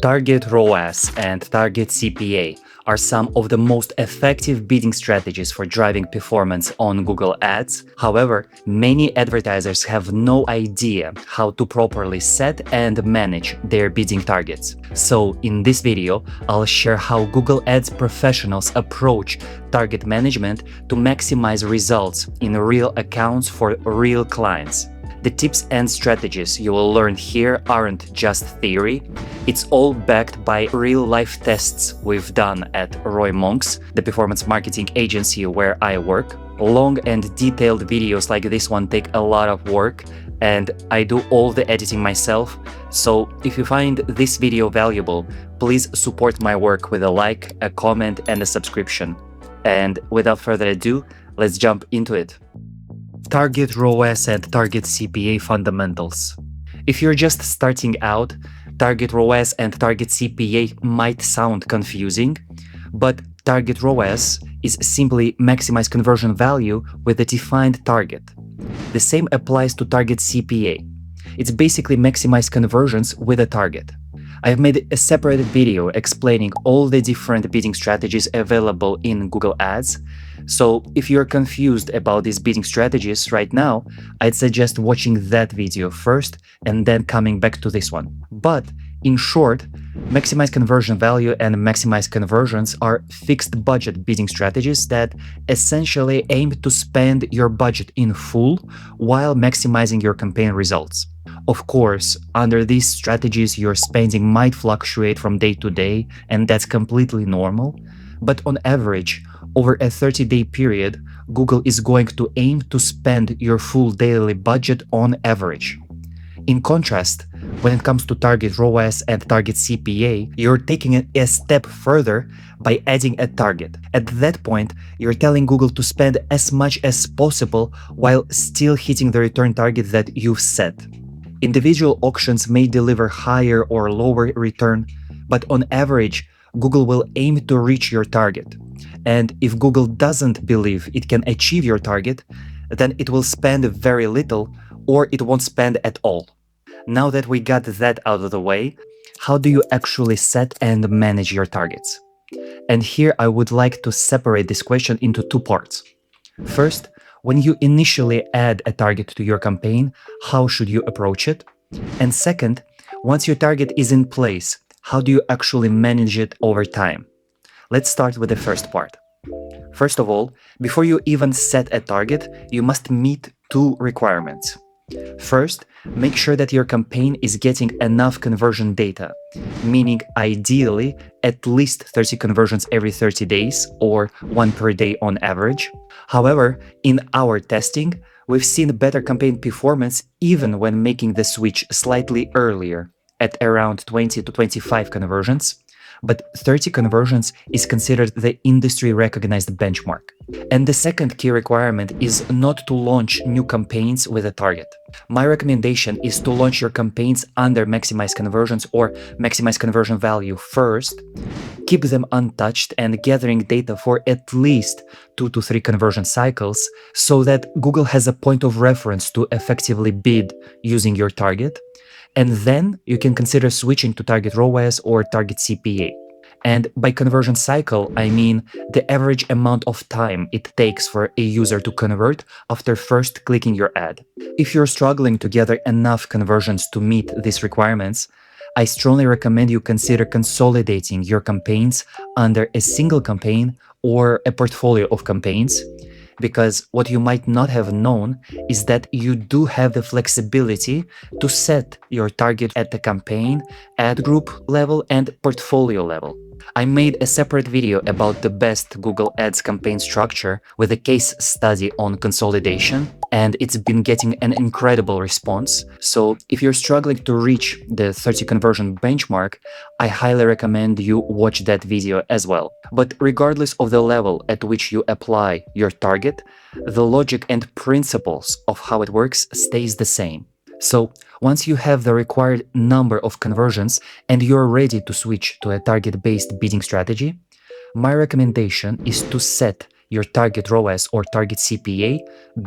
Target ROAS and Target CPA are some of the most effective bidding strategies for driving performance on Google Ads. However, many advertisers have no idea how to properly set and manage their bidding targets. So in this video, I'll share how Google Ads professionals approach target management to maximize results in real accounts for real clients. The tips and strategies you will learn here aren't just theory, it's all backed by real-life tests we've done at ROImonks, the performance marketing agency where I work. Long and detailed videos like this one take a lot of work, and I do all the editing myself, so if you find this video valuable, please support my work with a like, a comment, and a subscription. And without further ado, let's jump into it. Target ROAS and Target CPA fundamentals. If you're just starting out, Target ROAS and Target CPA might sound confusing, but Target ROAS is simply maximize conversion value with a defined target. The same applies to Target CPA. It's basically maximize conversions with a target. I've made a separate video explaining all the different bidding strategies available in Google Ads. So if you're confused about these bidding strategies right now, I'd suggest watching that video first and then coming back to this one. But in short, maximize conversion value and maximize conversions are fixed budget bidding strategies that essentially aim to spend your budget in full while maximizing your campaign results. Of course, under these strategies, your spending might fluctuate from day to day, and that's completely normal. But on average, over a 30-day period, Google is going to aim to spend your full daily budget on average. In contrast, when it comes to Target ROAS and Target CPA, you're taking it a step further by adding a target. At that point, you're telling Google to spend as much as possible while still hitting the return target that you've set. Individual auctions may deliver higher or lower return, but on average, Google will aim to reach your target. And if Google doesn't believe it can achieve your target, then it will spend very little or it won't spend at all. Now that we got that out of the way, how do you actually set and manage your targets? And here I would like to separate this question into two parts. First, when you initially add a target to your campaign, how should you approach it? And second, once your target is in place, how do you actually manage it over time? Let's start with the first part. First of all, before you even set a target, you must meet two requirements. First, make sure that your campaign is getting enough conversion data, meaning ideally at least 30 conversions every 30 days or one per day on average. However, in our testing, we've seen better campaign performance even when making the switch slightly earlier at around 20 to 25 conversions. But 30 conversions is considered the industry-recognized benchmark. And the second key requirement is not to launch new campaigns with a target. My recommendation is to launch your campaigns under maximize conversions or maximize conversion value first, keep them untouched and gathering data for at least 2 to 3 conversion cycles so that Google has a point of reference to effectively bid using your target. And then you can consider switching to Target ROAS or Target CPA. And by conversion cycle, I mean the average amount of time it takes for a user to convert after first clicking your ad. If you're struggling to gather enough conversions to meet these requirements, I strongly recommend you consider consolidating your campaigns under a single campaign or a portfolio of campaigns. Because what you might not have known is that you do have the flexibility to set your target at the campaign, ad group level, and portfolio level. I made a separate video about the best Google Ads campaign structure with a case study on consolidation, and it's been getting an incredible response. So if you're struggling to reach the 30 conversion benchmark, I highly recommend you watch that video as well. But regardless of the level at which you apply your target, the logic and principles of how it works stays the same. So once you have the required number of conversions and you're ready to switch to a target-based bidding strategy, my recommendation is to set your Target ROAS or Target CPA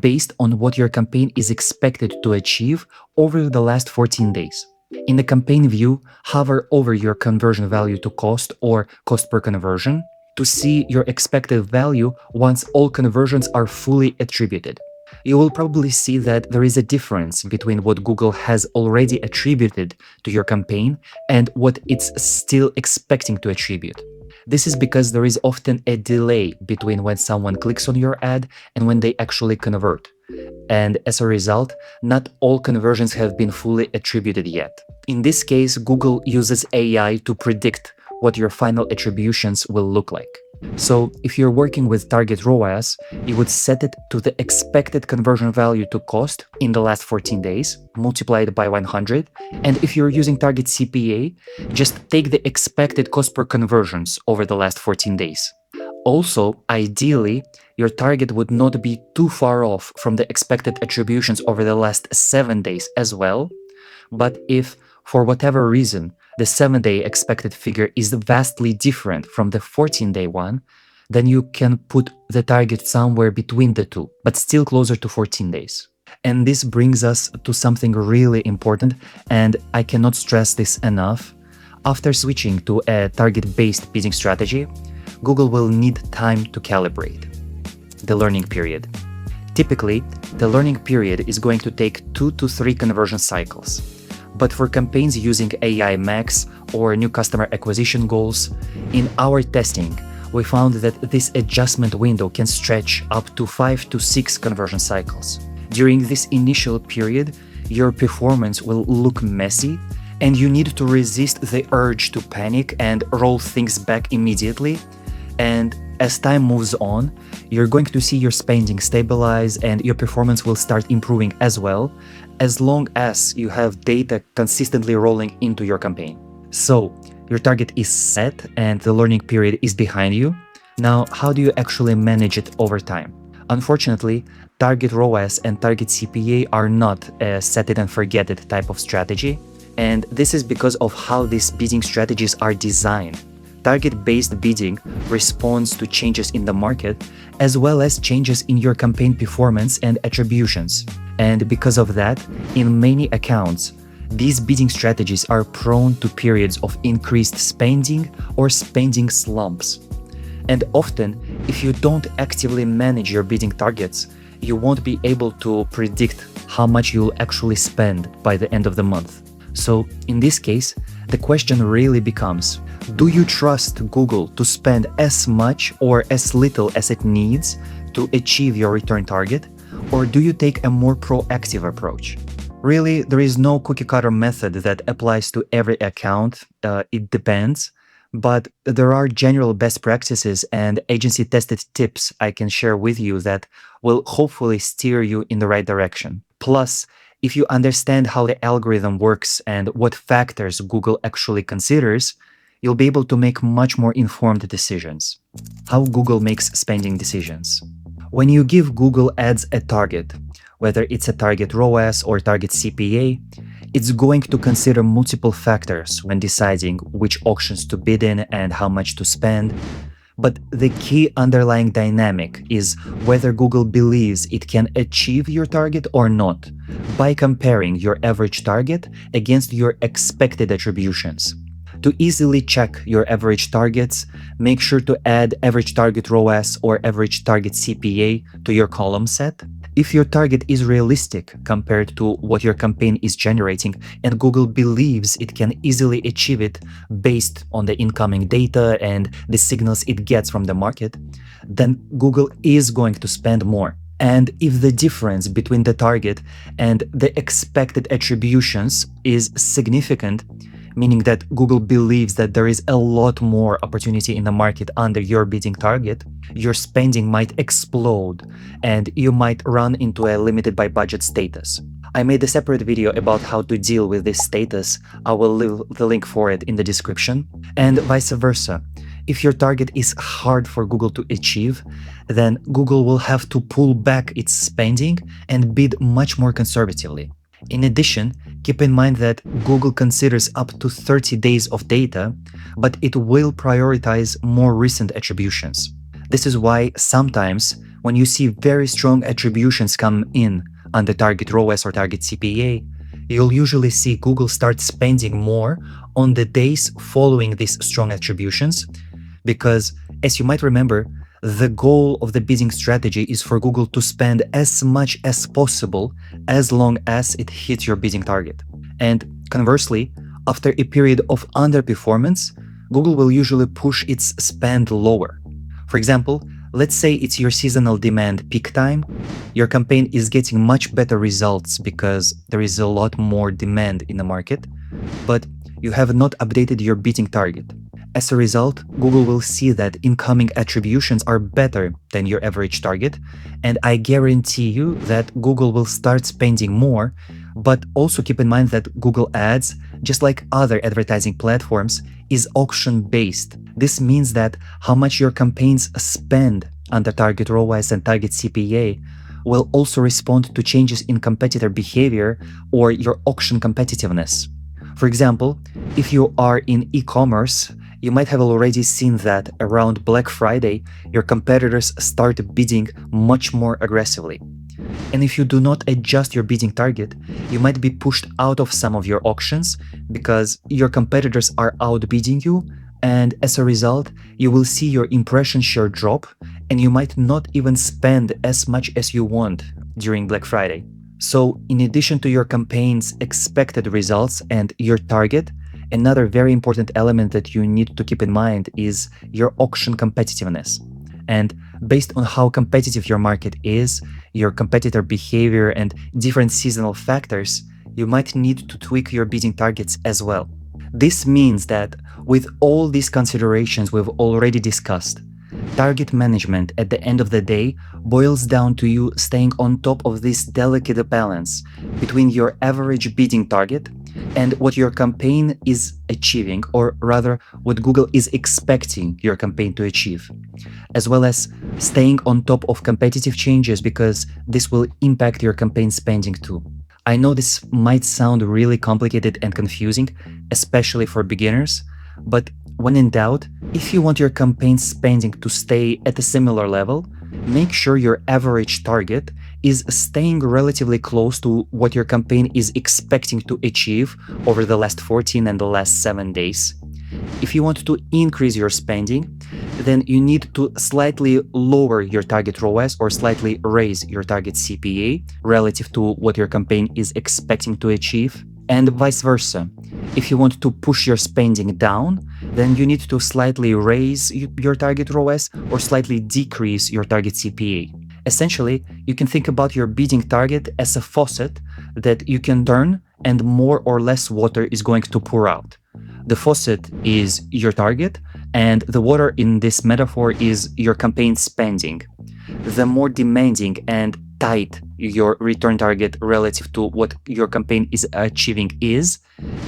based on what your campaign is expected to achieve over the last 14 days. In the campaign view, hover over your conversion value to cost or cost per conversion to see your expected value once all conversions are fully attributed. You will probably see that there is a difference between what Google has already attributed to your campaign and what it's still expecting to attribute. This is because there is often a delay between when someone clicks on your ad and when they actually convert. And as a result, not all conversions have been fully attributed yet. In this case, Google uses AI to predict what your final attributions will look like. So if you're working with Target ROAS, you would set it to the expected conversion value to cost in the last 14 days, multiply it by 100. And if you're using Target CPA, just take the expected cost per conversions over the last 14 days. Also, ideally, your target would not be too far off from the expected attributions over the last 7 days as well. But if, for whatever reason, the 7-day expected figure is vastly different from the 14-day one, then you can put the target somewhere between the two, but still closer to 14 days. And this brings us to something really important, and I cannot stress this enough. After switching to a target-based bidding strategy, Google will need time to calibrate. The learning period. Typically, the learning period is going to take 2 to 3 conversion cycles. But for campaigns using AI Max or new customer acquisition goals, in our testing, we found that this adjustment window can stretch up to 5 to 6 conversion cycles. During this initial period, your performance will look messy, and you need to resist the urge to panic and roll things back immediately. And as time moves on, you're going to see your spending stabilize and your performance will start improving as well, as long as you have data consistently rolling into your campaign. So, your target is set and the learning period is behind you. Now, how do you actually manage it over time? Unfortunately, Target ROAS and Target CPA are not a set it and forget it type of strategy, and this is because of how these bidding strategies are designed. Target-based bidding responds to changes in the market as well as changes in your campaign performance and attributions. And because of that, in many accounts, these bidding strategies are prone to periods of increased spending or spending slumps. And often, if you don't actively manage your bidding targets, you won't be able to predict how much you'll actually spend by the end of the month. So in this case, the question really becomes, do you trust Google to spend as much or as little as it needs to achieve your return target? Or do you take a more proactive approach? Really, there is no cookie-cutter method that applies to every account. It depends. But there are general best practices and agency-tested tips I can share with you that will hopefully steer you in the right direction. Plus, if you understand how the algorithm works and what factors Google actually considers, you'll be able to make much more informed decisions. How Google makes spending decisions. When you give Google Ads a target, whether it's a Target ROAS or Target CPA, it's going to consider multiple factors when deciding which auctions to bid in and how much to spend. But the key underlying dynamic is whether Google believes it can achieve your target or not by comparing your average target against your expected attributions. To easily check your average targets, make sure to add average target ROAS or average target CPA to your column set. If your target is realistic compared to what your campaign is generating and Google believes it can easily achieve it based on the incoming data and the signals it gets from the market, then Google is going to spend more. And if the difference between the target and the expected attributions is significant, meaning that Google believes that there is a lot more opportunity in the market under your bidding target, your spending might explode and you might run into a limited by budget status. I made a separate video about how to deal with this status. I will leave the link for it in the description. And vice versa. If your target is hard for Google to achieve, then Google will have to pull back its spending and bid much more conservatively. In addition, keep in mind that Google considers up to 30 days of data, but it will prioritize more recent attributions. This is why sometimes when you see very strong attributions come in under Target ROAS or Target CPA, you'll usually see Google start spending more on the days following these strong attributions because, as you might remember, the goal of the bidding strategy is for Google to spend as much as possible as long as it hits your bidding target. And conversely, after a period of underperformance, Google will usually push its spend lower. For example, let's say it's your seasonal demand peak time. Your campaign is getting much better results because there is a lot more demand in the market, but you have not updated your bidding target. As a result, Google will see that incoming attributions are better than your average target, and I guarantee you that Google will start spending more. But also keep in mind that Google Ads, just like other advertising platforms, is auction-based. This means that how much your campaigns spend under Target ROAS and Target CPA will also respond to changes in competitor behavior or your auction competitiveness. For example, if you are in e-commerce, you might have already seen that around Black Friday, your competitors start bidding much more aggressively. And if you do not adjust your bidding target, you might be pushed out of some of your auctions because your competitors are outbidding you, and as a result, you will see your impression share drop, and you might not even spend as much as you want during Black Friday. So, in addition to your campaign's expected results and your target, another very important element that you need to keep in mind is your auction competitiveness. And based on how competitive your market is, your competitor behavior, and different seasonal factors, you might need to tweak your bidding targets as well. This means that with all these considerations we've already discussed, target management at the end of the day boils down to you staying on top of this delicate balance between your average bidding target and what your campaign is achieving, or rather what Google is expecting your campaign to achieve, as well as staying on top of competitive changes because this will impact your campaign spending too. I know this might sound really complicated and confusing, especially for beginners, but when in doubt, if you want your campaign spending to stay at a similar level, make sure your average target is staying relatively close to what your campaign is expecting to achieve over the last 14 and the last 7 days. If you want to increase your spending, then you need to slightly lower your target ROAS or slightly raise your target CPA relative to what your campaign is expecting to achieve, and vice versa. If you want to push your spending down, then you need to slightly raise your target ROAS or slightly decrease your target CPA. Essentially, you can think about your bidding target as a faucet that you can turn and more or less water is going to pour out. The faucet is your target, and the water in this metaphor is your campaign spending. The more demanding and tight your return target relative to what your campaign is achieving is,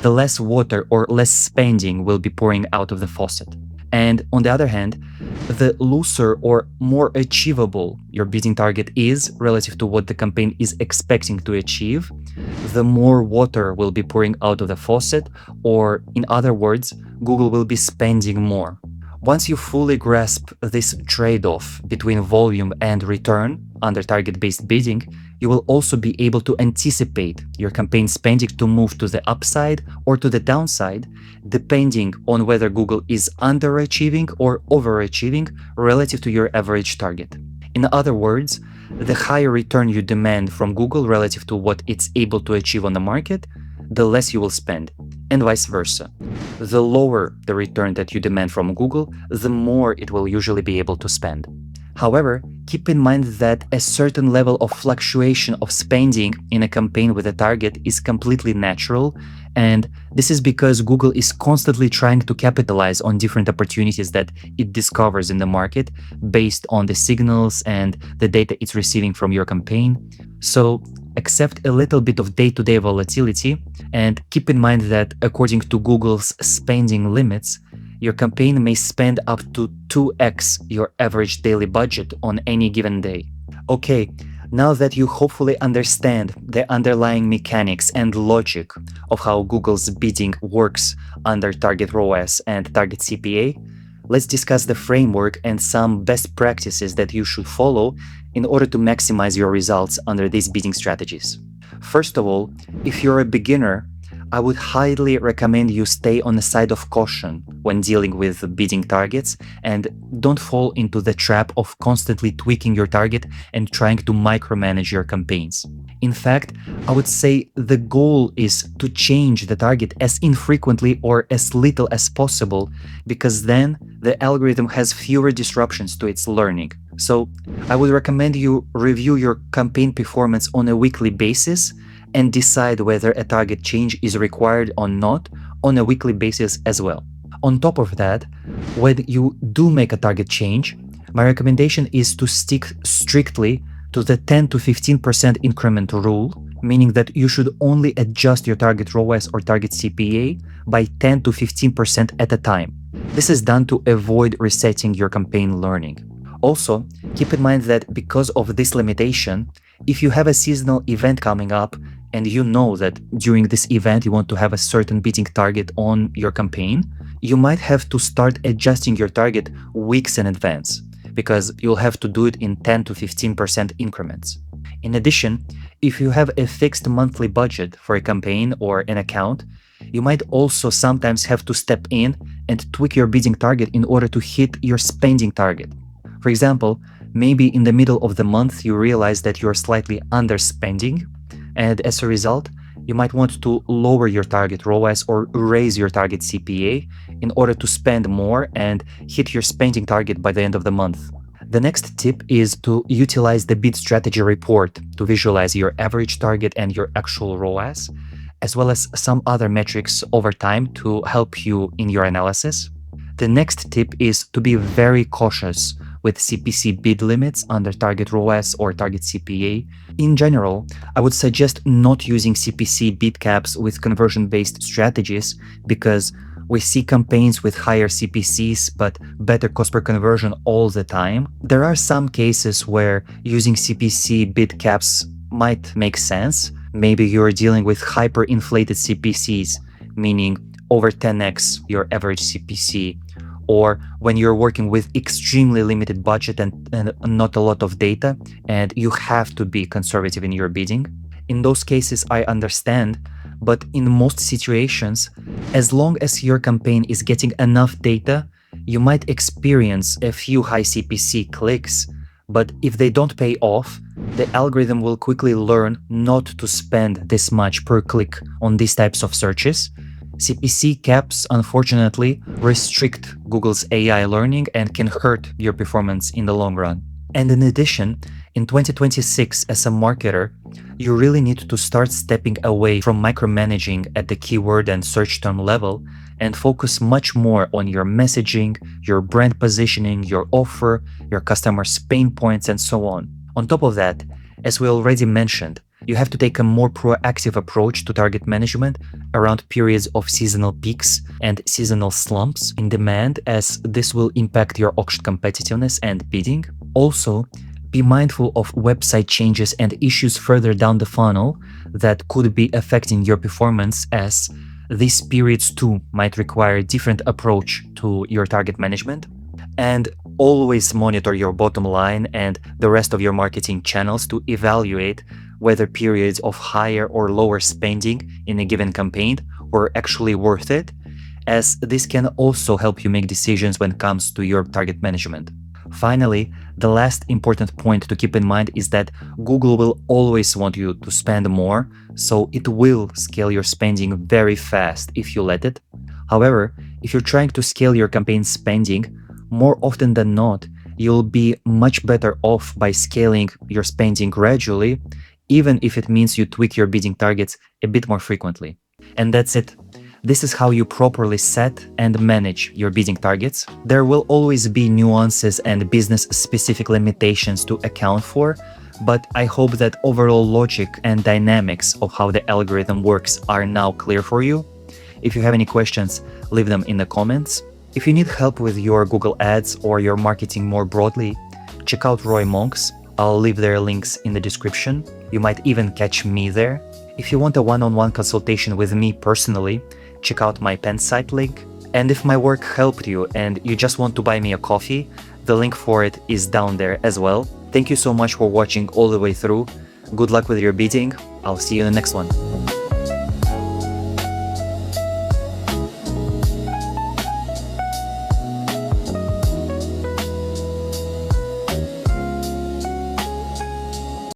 the less water or less spending will be pouring out of the faucet. And on the other hand, the looser or more achievable your bidding target is relative to what the campaign is expecting to achieve, the more water will be pouring out of the faucet, or in other words, Google will be spending more. Once you fully grasp this trade-off between volume and return under target-based bidding, you will also be able to anticipate your campaign spending to move to the upside or to the downside, depending on whether Google is underachieving or overachieving relative to your average target. In other words, the higher return you demand from Google relative to what it's able to achieve on the market, the less you will spend, and vice versa. The lower the return that you demand from Google, the more it will usually be able to spend. However, keep in mind that a certain level of fluctuation of spending in a campaign with a target is completely natural, and this is because Google is constantly trying to capitalize on different opportunities that it discovers in the market based on the signals and the data it's receiving from your campaign. So accept a little bit of day-to-day volatility, and keep in mind that according to Google's spending limits, your campaign may spend up to 2x your average daily budget on any given day. Okay, now that you hopefully understand the underlying mechanics and logic of how Google's bidding works under Target ROAS and Target CPA, let's discuss the framework and some best practices that you should follow in order to maximize your results under these bidding strategies. First of all, if you're a beginner, I would highly recommend you stay on the side of caution when dealing with bidding targets and don't fall into the trap of constantly tweaking your target and trying to micromanage your campaigns. In fact, I would say the goal is to change the target as infrequently or as little as possible, because then the algorithm has fewer disruptions to its learning. So I would recommend you review your campaign performance on a weekly basis and decide whether a target change is required or not on a weekly basis as well. On top of that, when you do make a target change, my recommendation is to stick strictly to the 10 to 15% increment rule, meaning that you should only adjust your target ROAS or target CPA by 10 to 15% at a time. This is done to avoid resetting your campaign learning. Also, keep in mind that because of this limitation, if you have a seasonal event coming up and you know that during this event you want to have a certain bidding target on your campaign, you might have to start adjusting your target weeks in advance, because you'll have to do it in 10 to 15% increments. In addition, if you have a fixed monthly budget for a campaign or an account, you might also sometimes have to step in and tweak your bidding target in order to hit your spending target. For example, maybe in the middle of the month you realize that you're slightly underspending, and as a result, you might want to lower your target ROAS or raise your target CPA in order to spend more and hit your spending target by the end of the month. The next tip is to utilize the bid strategy report to visualize your average target and your actual ROAS, as well as some other metrics over time to help you in your analysis. The next tip is to be very cautious with CPC bid limits under target ROAS or target CPA. In general, I would suggest not using CPC bid caps with conversion-based strategies, because we see campaigns with higher CPCs but better cost per conversion all the time. There are some cases where using CPC bid caps might make sense. Maybe you're dealing with hyper-inflated CPCs, meaning over 10x your average CPC, or when you're working with extremely limited budget and not a lot of data, and you have to be conservative in your bidding. In those cases, I understand, but in most situations, as long as your campaign is getting enough data, you might experience a few high CPC clicks, but if they don't pay off, the algorithm will quickly learn not to spend this much per click on these types of searches. CPC caps, unfortunately, restrict Google's AI learning and can hurt your performance in the long run. And in addition, in 2026, as a marketer, you really need to start stepping away from micromanaging at the keyword and search term level and focus much more on your messaging, your brand positioning, your offer, your customers' pain points, and so on. On top of that, as we already mentioned, you have to take a more proactive approach to target management around periods of seasonal peaks and seasonal slumps in demand, as this will impact your auction competitiveness and bidding. Also, be mindful of website changes and issues further down the funnel that could be affecting your performance, as these periods too might require a different approach to your target management. And always monitor your bottom line and the rest of your marketing channels to evaluate whether periods of higher or lower spending in a given campaign were actually worth it, as this can also help you make decisions when it comes to your target management. Finally, the last important point to keep in mind is that Google will always want you to spend more, so it will scale your spending very fast if you let it. However, if you're trying to scale your campaign spending, more often than not, you'll be much better off by scaling your spending gradually, even if it means you tweak your bidding targets a bit more frequently. And that's it. This is how you properly set and manage your bidding targets. There will always be nuances and business-specific limitations to account for, but I hope that overall logic and dynamics of how the algorithm works are now clear for you. If you have any questions, leave them in the comments. If you need help with your Google Ads or your marketing more broadly, check out ROImonks. I'll leave their links in the description. You might even catch me there. If you want a one-on-one consultation with me personally, check out my pen site link. And if my work helped you and you just want to buy me a coffee, the link for it is down there as well. Thank you so much for watching all the way through. Good luck with your bidding. I'll see you in the next one.